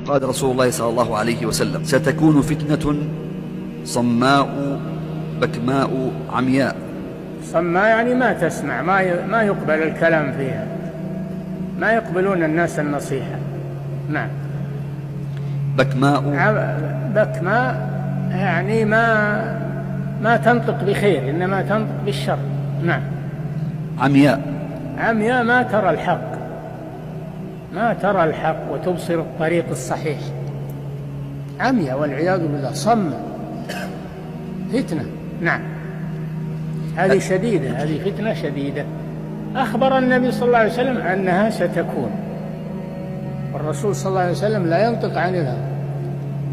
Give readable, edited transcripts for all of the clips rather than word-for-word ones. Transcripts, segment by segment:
قال رسول الله صلى الله عليه وسلم: ستكون فتنة صماء بكماء عمياء. صماء يعني ما تسمع، ما يقبل الكلام فيها، ما يقبلون الناس النصيحة. نعم. بكماء يعني ما تنطق بخير، إنما تنطق بالشر. نعم. عمياء ما ترى الحق وتبصر الطريق الصحيح. عمياء والعياذ بالله، صم، فتنة. نعم. هذه شديدة، هذه فتنة شديدة. أخبر النبي صلى الله عليه وسلم أنها ستكون، والرسول صلى الله عليه وسلم لا ينطق عن الهوى،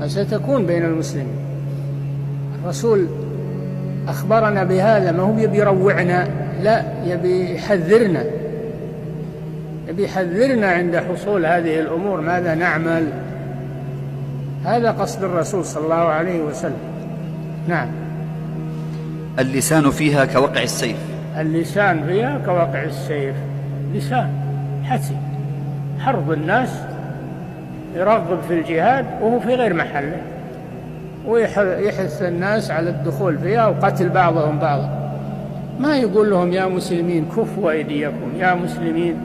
فستكون بين المسلمين. الرسول أخبرنا بهذا، ما هو يبي يروعنا، لا، يبي يحذرنا عند حصول هذه الأمور ماذا نعمل. هذا قصد الرسول صلى الله عليه وسلم. نعم. اللسان فيها كوقع السيف. اللسان فيها كوقع السيف. لسان حسي، حرب الناس، يرغب في الجهاد وهو في غير محله، ويحث الناس على الدخول فيها وقتل بعضهم بعضا. ما يقول لهم يا مسلمين كفوا أيديكم، يا مسلمين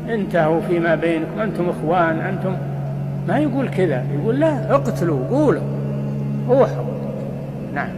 انتهوا فيما بينكم، أنتم إخوان، أنتم، ما يقول كذا، يقول لا، اقتلوا، قولوا، روحوا. نعم.